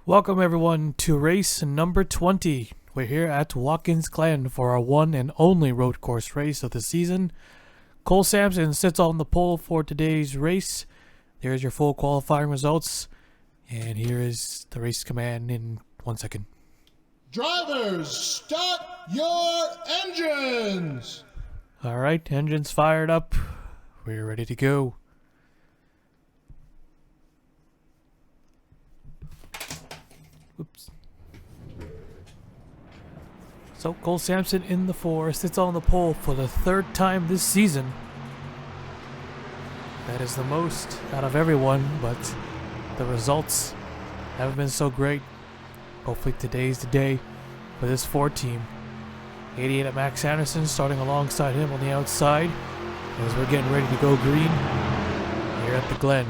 Welcome everyone to race number 20. We're here at Watkins Glen for our one and only road course race of the season. Cole Sampson sits on the pole for today's race. There's your full qualifying results. And here is the race command in 1 second. Drivers, start your engines! Alright, engines fired up. We're ready to go. Oops. So Cole Sampson in the 4 sits on the pole for the third time this season. That is the most out of everyone, but the results haven't been so great. Hopefully today's the day for this Ford team. 88 at Max Anderson starting alongside him on the outside as we're getting ready to go green here at the Glen.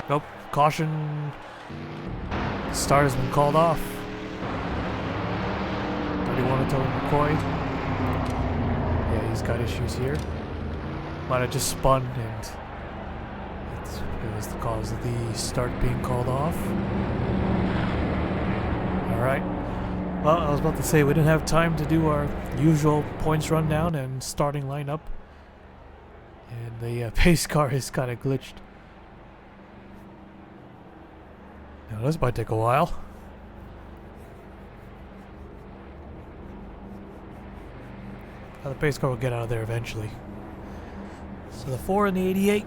Nope, caution. Start has been called off. 31 to Tony McCoy. Yeah, he's got issues here. Might have just spun and it was the cause of the start being called off. Alright. Well, I was about to say we didn't have time to do our usual points rundown and starting lineup. And the pace car is kind of glitched. Now this might take a while. The pace car will get out of there eventually. So the 4 and the 88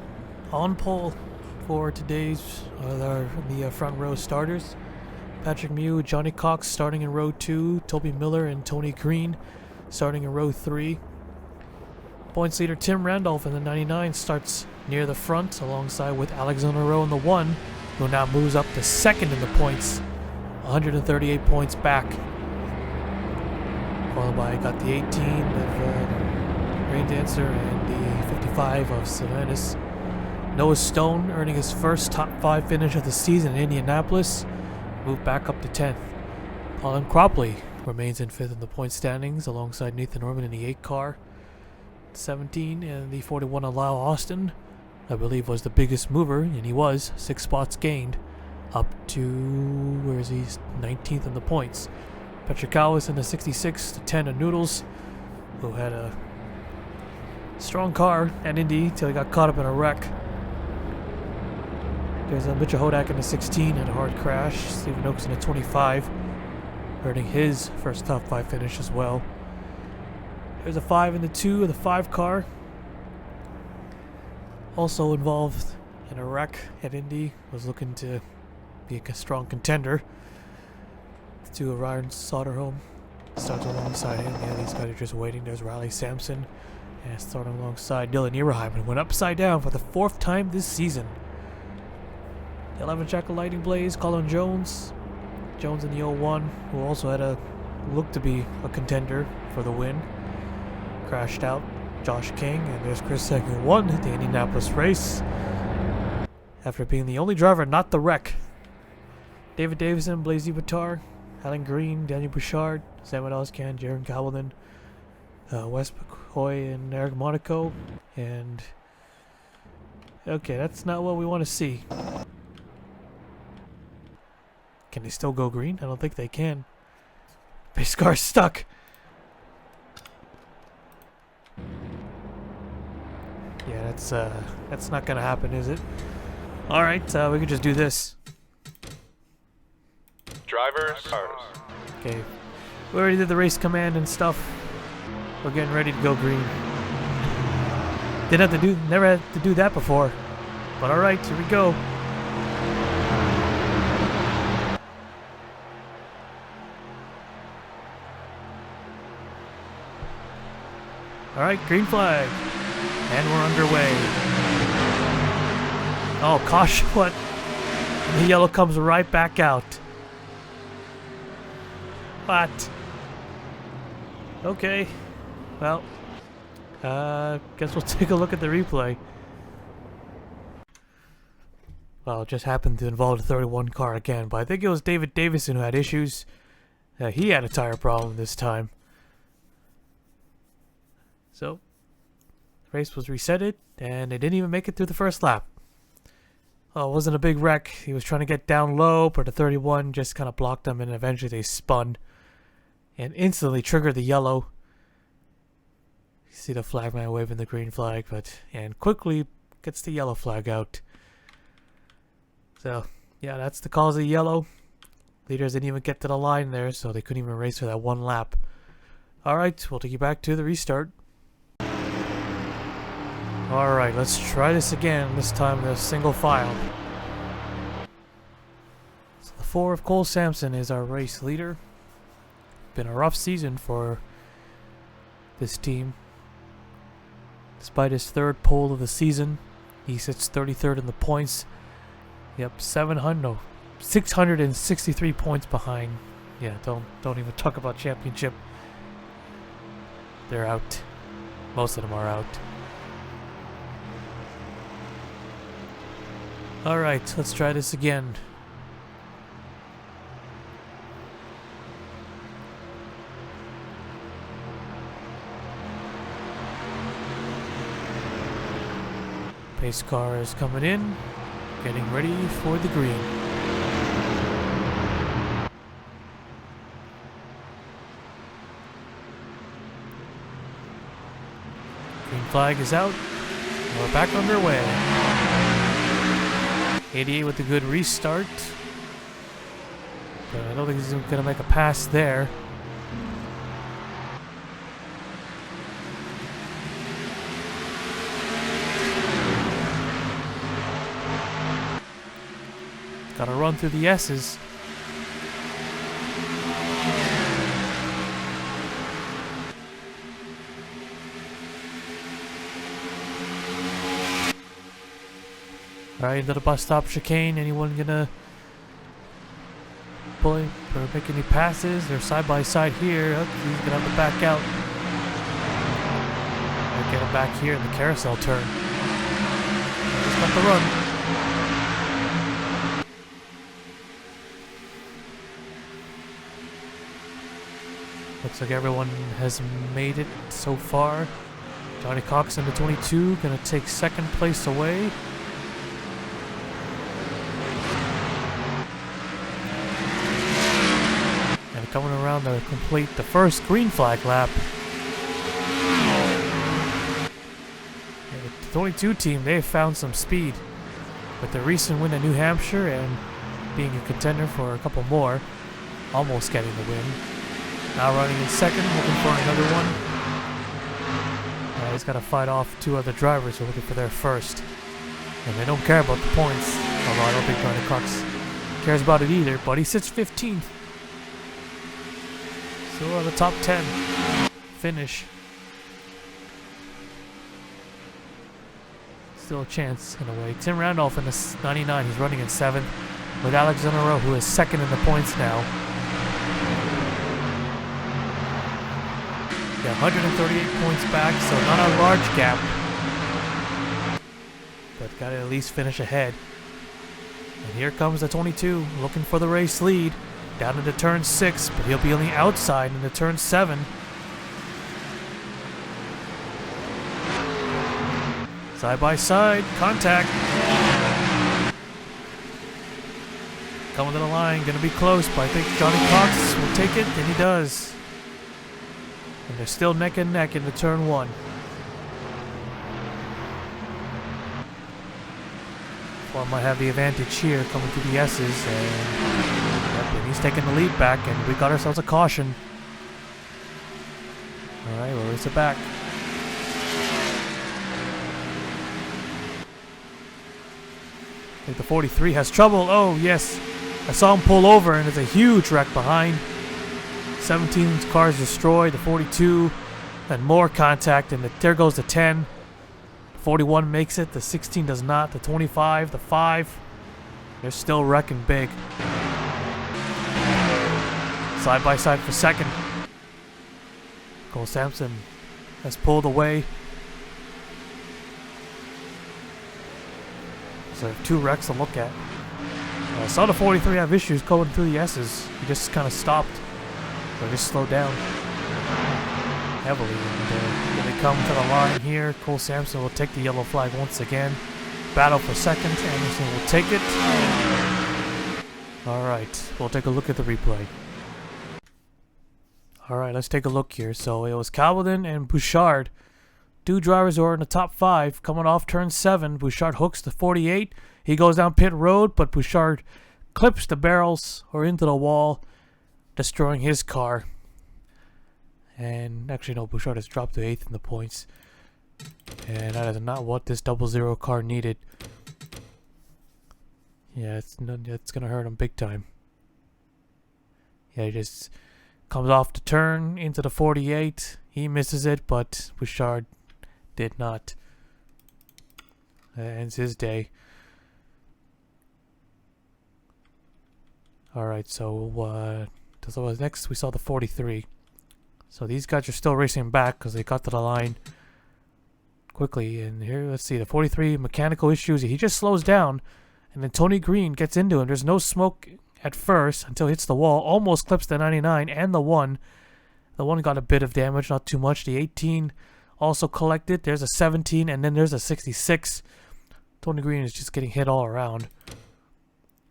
on pole for today's the front row starters. Patrick Mew, Johnny Cox starting in row 2, Toby Miller and Tony Green starting in row 3. Points leader Tim Randolph in the 99 starts near the front alongside with Alexander Rowe in the 1, who now moves up to second in the points, 138 points back. Followed by got the 18 of Rain Dancer and the 55 of Sylvanus. Noah Stone earning his first top 5 finish of the season in Indianapolis, moved back up to 10th. Colin Cropley remains in 5th in the point standings alongside Nathan Norman in the 8 car. 17 and the 41 of Lyle Austin, I believe was the biggest mover, and he was 6 spots gained up to, where is he, 19th in the points. Petrikowis in the 66 to 10 of Noodles, who had a strong car at Indy till he got caught up in a wreck. There's Mitchell Hodak in the 16 had a hard crash. Stephen Oaks in the 25, earning his first top 5 finish as well. There's a 5 in the 2 of the 5 car. Also involved in a wreck at Indy, was looking to be a strong contender. The 2 of Ryan Soderholm starts alongside him. Yeah, these guys are just waiting. There's Riley Sampson and starting alongside Dylan Ehrenheim, and went upside down for the 4th time this season. The 11 Jack of Lightning Blaze, Colin Jones. Jones in the 01, who also had a look to be a contender for the win. Crashed out. Josh King, and there's Chris Seck, who won the Indianapolis race after being the only driver not the wreck. David Davison, Blaise Batar, Alan Green, Daniel Bouchard, Samuel Oscan, Jaron Gowland, Wes McCoy, and Eric Monaco. And okay, that's not what we want to see. Can they still go green? I don't think they can. Pace car's stuck. Yeah, that's not gonna happen, is it? Alright, we could just do this. Drivers, starters. Okay. We already did the race command and stuff. We're getting ready to go green. Never had to do that before. But alright, here we go. Alright, green flag. And we're underway. Oh, caution, what? The yellow comes right back out. What? Okay. Well, guess we'll take a look at the replay. Well, it just happened to involve the 31 car again, but I think it was David Davison who had issues. He had a tire problem this time. So, Race was resetted, and they didn't even make it through the first lap. It wasn't a big wreck. He was trying to get down low, but the 31 just kind of blocked them, and eventually they spun and instantly triggered the yellow. You see the flagman waving the green flag, and quickly gets the yellow flag out. So, yeah, that's the cause of the yellow. Leaders didn't even get to the line there, so they couldn't even race for that one lap. Alright, we'll take you back to the restart. Alright, let's try this again, this time the single file. So the 4 of Cole Sampson is our race leader. Been a rough season for this team. Despite his 3rd pole of the season, he sits 33rd in the points. Yep, 663 points behind. Yeah, don't even talk about championship. They're out. Most of them are out. Alright, let's try this again. Pace car is coming in, getting ready for the green. Green flag is out. We're back underway. 88 with a good restart. But I don't think he's going to make a pass there. Got to run through the S's. Alright, into the bus stop chicane. Anyone gonna pull or make any passes? They're side by side here. Oh, he's gonna have to back out. I'll get him back here in the carousel turn. He's got the run. Looks like everyone has made it so far. Johnny Cox in the 22 gonna take 2nd place away. And coming around to complete the first green flag lap. And the 22 team, they've found some speed. With the recent win at New Hampshire and being a contender for a couple more, almost getting the win. Now running in 2nd, looking for another one. He's got to fight off 2 other drivers who are looking for their 1st. And they don't care about the points. Although I don't think Johnny Cox cares about it either. But he sits 15th. Still on the top 10. Finish. Still a chance in a way. Tim Randolph in the 99. He's running in 7th. With Alex Zonero, who is 2nd in the points now. Yeah, 138 points back, so not a large gap. But got to at least finish ahead. And here comes the 22, looking for the race lead. Down into turn 6, but he'll be on the outside into turn 7. Side by side, contact. Coming to the line, gonna be close, but I think Johnny Cox will take it, and he does. And they're still neck and neck into turn 1. Well, might have the advantage here coming through the S's, and he's taking the lead back, and we got ourselves a caution. Alright, we'll race it back. I think the 43 has trouble. Oh, yes. I saw him pull over, and there's a huge wreck behind. 17 cars destroyed, the 42, then more contact, and there goes the 10. The 41 makes it, the 16 does not, the 25, the 5, they're still wrecking big. Side by side for 2nd. Cole Sampson has pulled away. So 2 wrecks to look at. I saw the 43 have issues going through the S's. He just kind of stopped. Or just slowed down heavily, and here they come to the line here. Cole Sampson will take the yellow flag once again. Battle for second. Anderson will take it. Alright, we'll take a look at the replay. Alright, let's take a look here. So it was Calvin and Bouchard. Two drivers who are in the top 5 coming off turn 7. Bouchard hooks the 48. He goes down pit road, but Bouchard clips the barrels or into the wall, destroying his car. And actually, no, Bouchard has dropped to 8th in the points. And that is not what this 00 car needed. Yeah, it's gonna hurt him big time. Yeah, he just comes off the turn into the 48. He misses it, but Bouchard did not. Ends his day. Alright, so next we saw the 43. So these guys are still racing back because they got to the line quickly. And here, let's see, the 43, mechanical issues. He just slows down, and then Tony Green gets into him. There's no smoke at first until it hits the wall. Almost clips the 99 and the 1. The 1 got a bit of damage, not too much. The 18 also collected. There's a 17, and then there's a 66. Tony Green is just getting hit all around.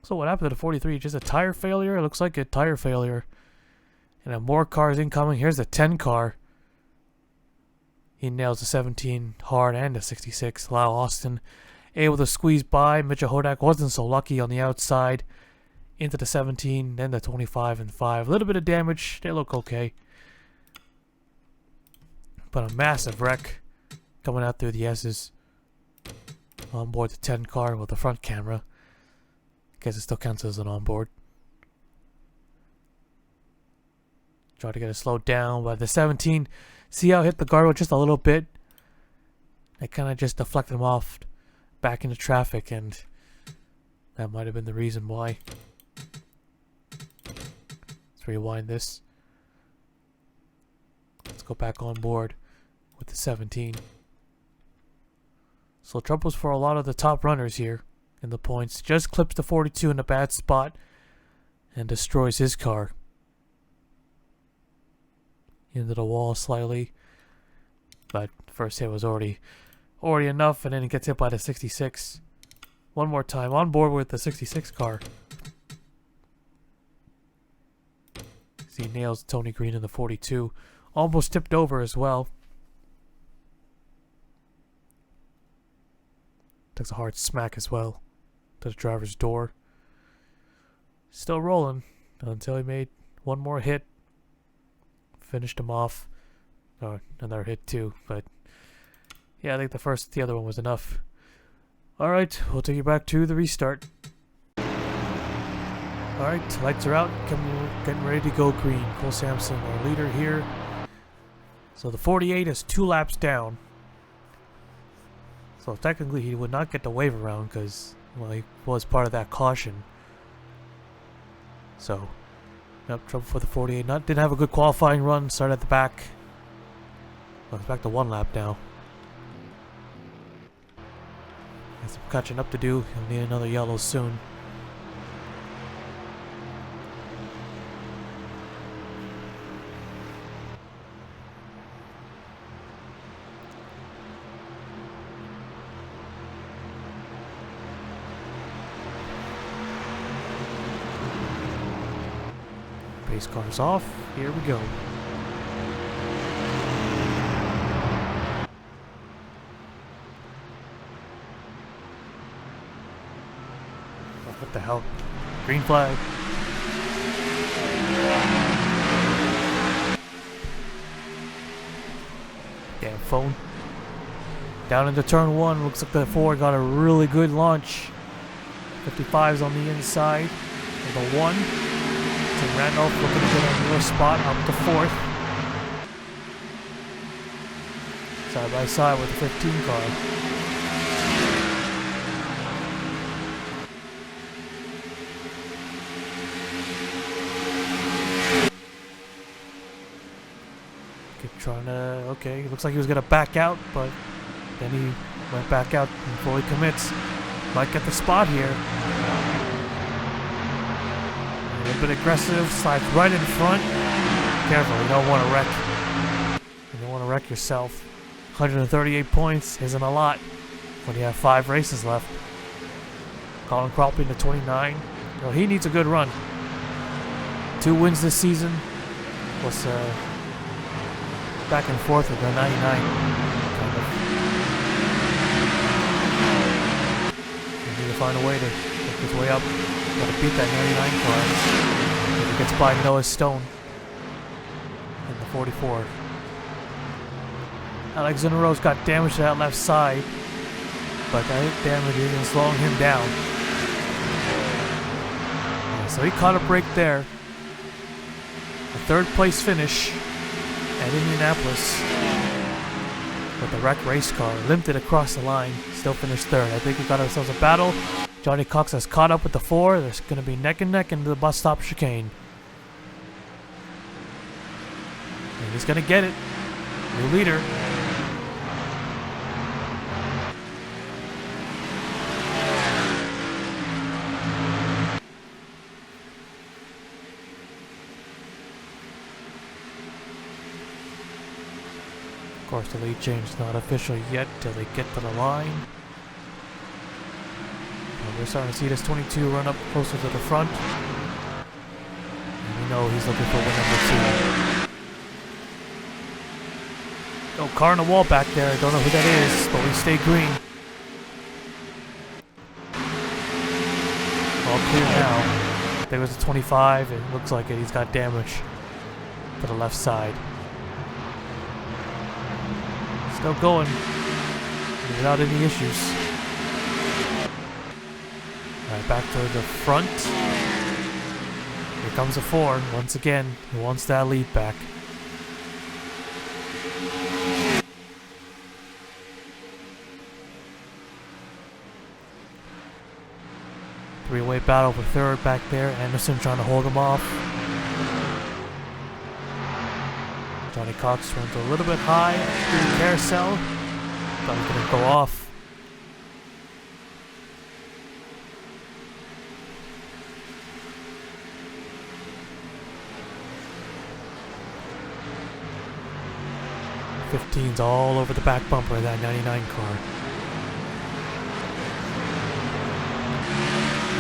So what happened to the 43? Just a tire failure? It looks like a tire failure. And then more cars incoming. Here's the 10 car. He nails the 17 hard and the 66. Lyle Austin able to squeeze by. Mitchell Hodak wasn't so lucky on the outside. Into the 17, then the 25 and 5. A little bit of damage. They look okay. But a massive wreck coming out through the S's. On board the 10 car with the front camera. Guess it still counts as an onboard. Try to get it slowed down, but the 17, see how it hit the guardrail just a little bit? It kind of just deflected him off back into traffic, and that might have been the reason why. Let's rewind this. Let's go back on board with the 17. So troubles for a lot of the top runners here in the points. Just clips the 42 in a bad spot and destroys his car. Into the wall slightly, but first hit was already enough, and then he gets hit by the 66 one more time on board with the 66 car. He nails Tony Green in the 42, almost tipped over as well. Takes a hard smack as well to the driver's door. Still rolling until he made one more hit. Finished him off. Oh, another hit too, but yeah, I think the other one was enough. Alright, we'll take you back to the restart. Alright, lights are out, getting ready to go green. Cole Sampson, our leader here. So the 48 is 2 laps down. So technically he would not get the wave around because, well, he was part of that caution. So yep, trouble for the 48. Didn't have a good qualifying run. Started at the back. Well, it's back to 1 lap now. Has some catching up to do. He'll need another yellow soon. Pace car's off. Here we go. Oh, what the hell? Green flag. Damn phone. Down into turn 1. Looks like the 4 got a really good launch. 55's on the inside. And the 1. Tim Randolph looking to get a real spot up to 4th. Side by side with the 15 car. Keep trying to, okay, looks like he was going to back out, but then he went back out and fully commits. Might get the spot here. A little bit aggressive, slides right in front. Careful, you don't want to wreck. You don't want to wreck yourself. 138 points isn't a lot when you have 5 races left. Colin Cropley to 29. Well, he needs a good run. 2 wins this season. Plus back and forth with the 99. Kind of. You need to find a way to make his way up. Got to beat that 99 car. If he gets by Noah Stone in the 44. Alexander Rose got damage to that left side, but that damage isn't slowing him down. Yeah, so he caught a break there. A 3rd place finish at Indianapolis. But the wreck race car limped it across the line, still finished 3rd. I think we got ourselves a battle. Johnny Cox has caught up with the 4. There's going to be neck and neck into the bus stop chicane. And he's going to get it. New leader. Of course, the lead change is not official yet till they get to the line. And we're starting to see this 22 run up closer to the front. And we know he's looking for win number 2. Oh, car on the wall back there. I don't know who that is, but we stay green. All clear now. There was a 25. It looks like it. He's got damage to the left side. Still going without any issues. Alright, back to the front. Here comes a 4. Once again, he wants that lead back. Three-way battle for 3rd back there. Anderson trying to hold him off. Johnny Cox runs a little bit high through the carousel. Thought he was going to go off. '15's all over the back bumper of that 99 car.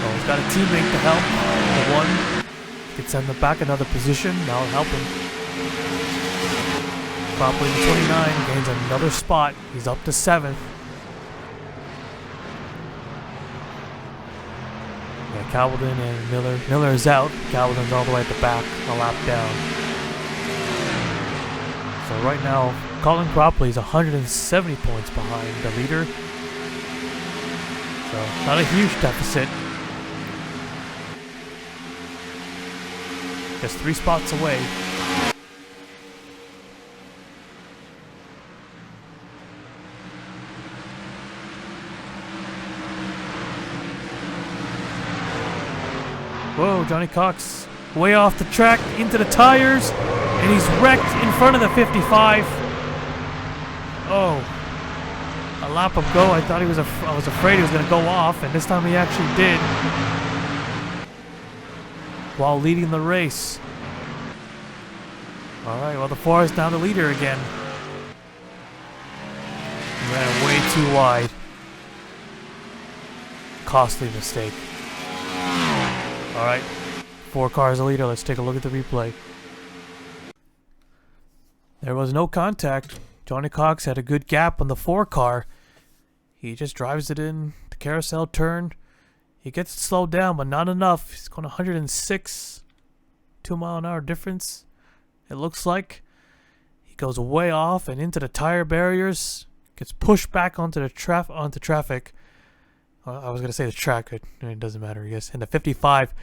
Oh, he's got a teammate to help. The 1 could send him back another position. That'll help him. Probably the 29 gains another spot. He's up to 7th. Yeah, Calvin and Miller. Miller is out. Calvin's all the way at the back, a lap down. So right now, Colin Cropley is 170 points behind the leader. So not a huge deficit. Just 3 spots away. Whoa, Johnny Cox way off the track into the tires, and he's wrecked in front of the 55. Oh, a lap ago I thought I was afraid he was going to go off, and this time he actually did, while leading the race. All right, well the 4 is now the leader again. He ran way too wide. Costly mistake. Alright, 4 cars a leader. Let's take a look at the replay. There was no contact. Johnny Cox had a good gap on the 4 car. He just drives it in the carousel turn. He gets it slowed down, but not enough. He's going 106, 2-mile-an-hour difference. It looks like he goes way off and into the tire barriers. Gets pushed back onto traffic. I was going to say the track, but it doesn't matter, I guess. In the 55,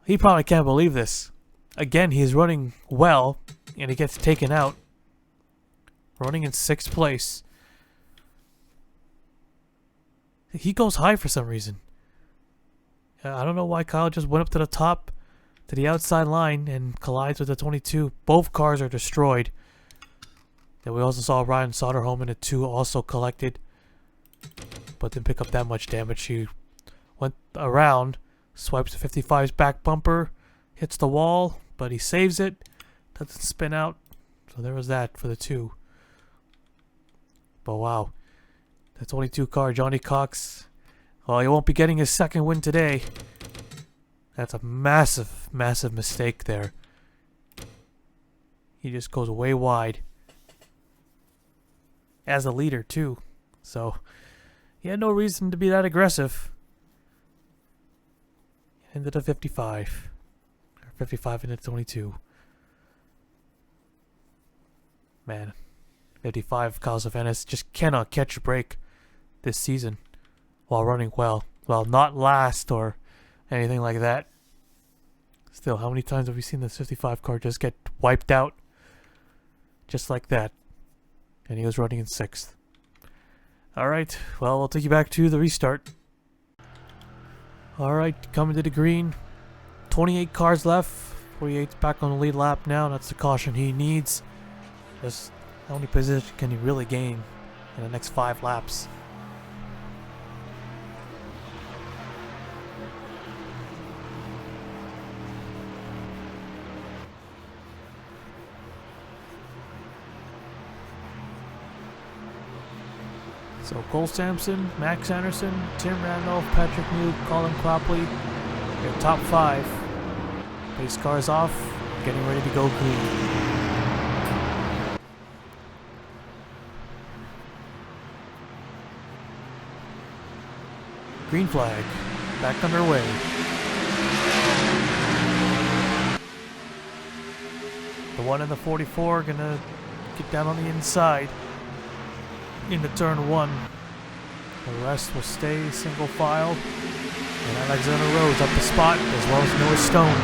he probably can't believe this. Again, he's running well, and he gets taken out. Running in 6th place. He goes high for some reason. I don't know why Kyle just went up to the top, to the outside line, and collides with the 22. Both cars are destroyed. Then we also saw Ryan Soderholm in the 2 also collected, but didn't pick up that much damage. He went around, swipes the 55's back bumper, hits the wall, but he saves it, doesn't spin out. So there was that for the 2. But wow, the 22 car, Johnny Cox, well, he won't be getting his second win today. That's a massive, massive mistake there. He just goes way wide. As a leader, too. So, he had no reason to be that aggressive. Into the 55. Or 55 into 22. Man. 55, Kyle Savanas just cannot catch a break this season while running well. Well, not last or anything like that. Still, how many times have we seen this 55 car just get wiped out? Just like that. And he was running in 6th. Alright, well, we'll take you back to the restart. Alright, coming to the green. 28 cars left. 48's back on the lead lap now. That's the caution he needs. Just how many positions can he really gain in the next 5 laps? So Cole Sampson, Max Anderson, Tim Randolph, Patrick New, Colin Cropley, your top 5. Pace cars off, getting ready to go green. Green flag, back underway. The one in the 44 gonna get down on the inside into turn 1. The rest will stay single file. And Alexander Rhodes up the spot, as well as Noah Stone.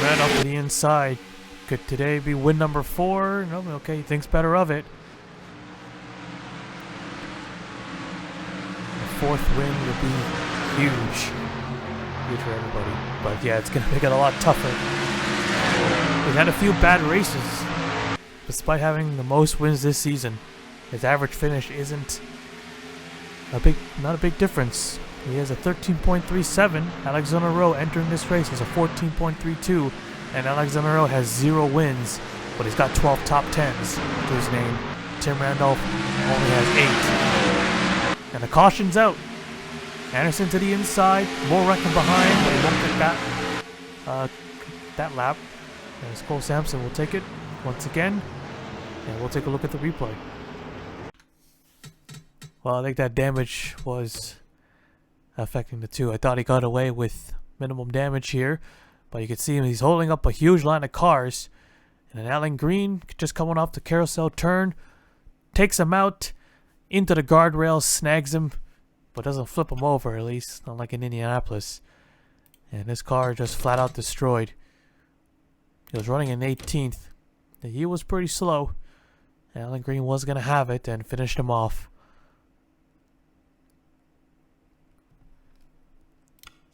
Randolph to the inside. Could today be win number 4? No, okay, he thinks better of it. The 4th win would be huge. Huge for everybody. But yeah, it's going to make it a lot tougher. He's had a few bad races. Despite having the most wins this season, his average finish isn't not a big difference. He has a 13.37. Alexander Rowe entering this race has a 14.32. And Alexander Rowe has 0 wins, but he's got 12 top 10s to his name. Tim Randolph only has 8. And the caution's out. Anderson to the inside. More wrecking behind, but he won't get that lap. And Cole Sampson will take it once again. And we'll take a look at the replay. Well, I think that damage was affecting the 2. I thought he got away with minimum damage here, but you can see him, he's holding up a huge line of cars, and then Alan Green just coming off the carousel turn, takes him out into the guardrail, snags him, but doesn't flip him over, at least not like in Indianapolis. And this car just flat out destroyed. He was running in 18th. He was pretty slow. Alan Green was going to have it and finished him off.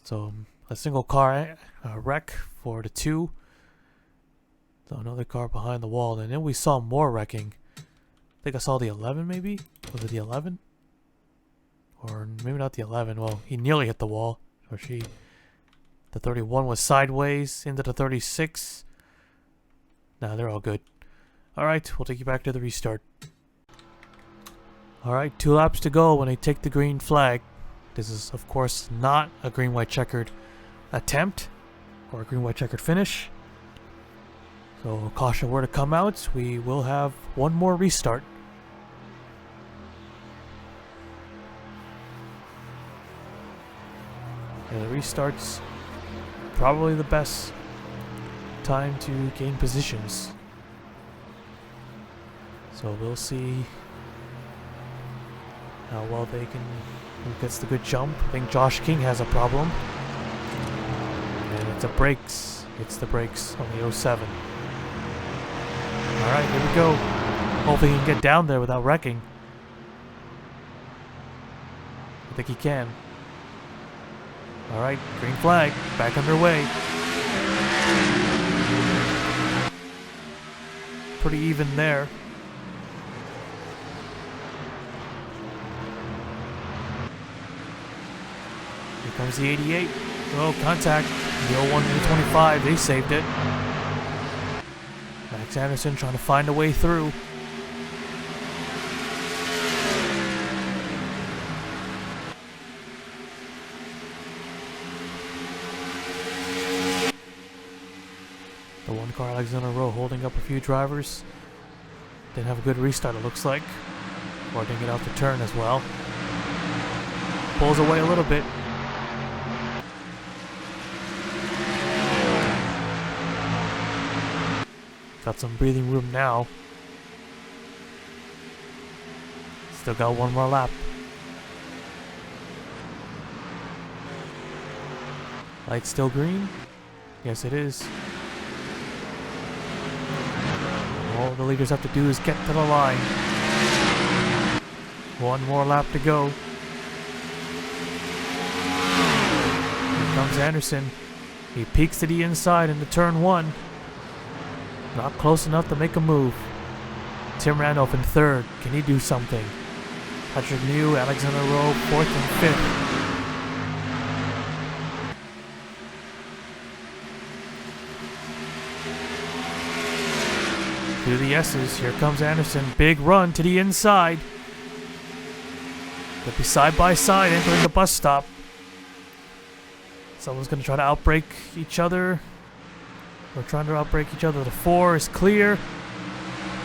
So a single car wreck for the 2. So another car behind the wall. And then we saw more wrecking. I think I saw the 11 maybe? Was it the 11? Or maybe not the 11. Well, he nearly hit the wall. Or she. The 31 was sideways into the 36. Nah, they're all good. Alright, we'll take you back to the restart. Alright, 2 laps to go when they take the green flag. This is, of course, not a green-white checkered attempt or a green-white checkered finish. So, caution were to come out. We will have one more restart. And the restart's probably the best time to gain positions. So, we'll see how well they can. Who gets the good jump? I think Josh King has a problem. And it's the brakes. It's the brakes on the 07. Alright, here we go. Hopefully he can get down there without wrecking. I think he can. Alright, green flag. Back underway. Pretty even there. Comes the 88. Oh, contact. The 01 and the 25, they saved it. Max Anderson trying to find a way through. The one car, Alexander Rowe, holding up a few drivers. Didn't have a good restart, it looks like. Or didn't get out the turn as well. Pulls away a little bit. Got some breathing room now. Still got one more lap. Light still green? Yes, it is. All the leaders have to do is get to the line. One more lap to go. Here comes Anderson. He peeks to the inside into turn 1. Not close enough to make a move. Tim Randolph in 3rd. Can he do something? Patrick Mew, Alexander Rowe, 4th and 5th. Through the S's, here comes Anderson. Big run to the inside. They'll be side by side entering the bus stop. Someone's going to try to outbrake each other. We're trying to outbrake each other. The 4 is clear.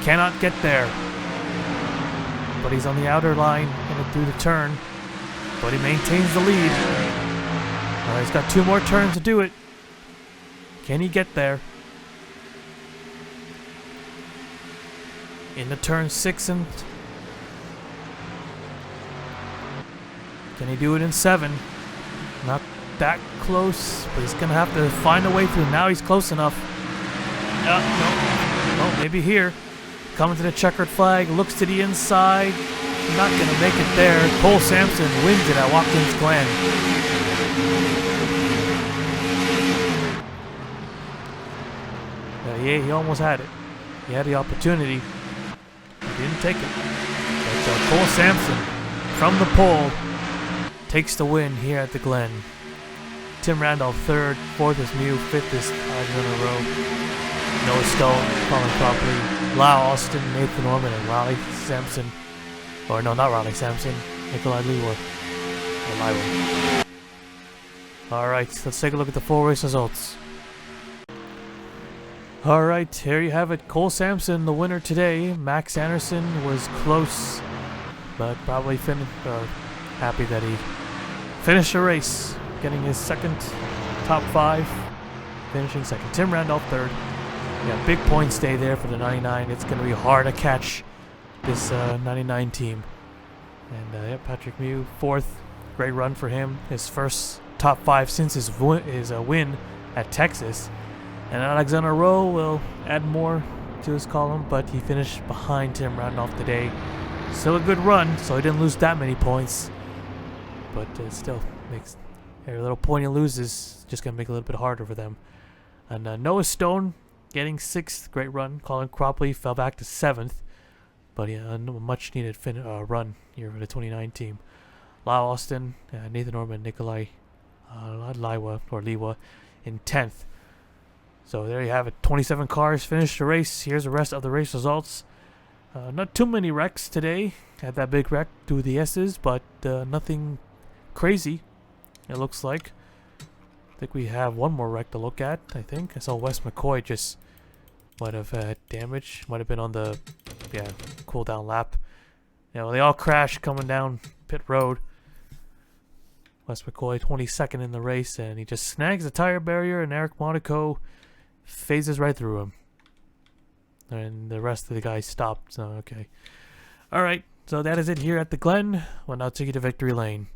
Cannot get there. But he's on the outer line and through the turn. But he maintains the lead. Alright, he's got 2 more turns to do it. Can he get there? In the turn 6 and... Can he do it in 7? Not that close, but he's gonna have to find a way through. Now he's close enough. No, maybe here. Coming to the checkered flag, looks to the inside. Not gonna make it there. Cole Sampson wins it at Watkins Glen. Yeah, he almost had it. He had the opportunity. He didn't take it. But Cole Sampson, from the pole, takes the win here at the Glen. Tim Randolph 3rd, 4th is Mew, 5th is Alexander Rowe. Noah Stone, Colin Cropley, Lau Austin, Nathan Norman, and Riley Sampson. Or no, not Riley Sampson, Nikolai Lewa. Alright, let's take a look at the 4 race results. Alright, here you have it. Cole Sampson, the winner today. Max Anderson was close, but probably happy that he finished the race, getting his 2nd top 5, finishing 2nd. Tim Randolph 3rd. Yeah, big points day there for the 99. It's going to be hard to catch this 99 team. And yeah, Patrick Mew 4th. Great run for him. His first top 5 since his win at Texas. And Alexander Rowe will add more to his column, but he finished behind Tim Randolph today. Still a good run, so he didn't lose that many points. But it still makes every little point he loses just going to make it a little bit harder for them. And Noah Stone getting 6th. Great run. Colin Cropley fell back to 7th. But yeah, a much needed run here for the 29 team. Lau Austin, Nathan Norman, Nikolai Lewa in 10th. So there you have it. 27 cars finished the race. Here's the rest of the race results. Not too many wrecks today. Had that big wreck to the S's, but nothing crazy, it looks like. I think we have one more wreck to look at, I think. I saw Wes McCoy just might have had damage. Might have been on the cool down lap. Yeah, well, they all crashed coming down pit road. Wes McCoy 22nd in the race, and he just snags the tire barrier, and Eric Monaco phases right through him. And the rest of the guys stopped, so okay. Alright, so that is it here at the Glen. We'll now take you to victory lane.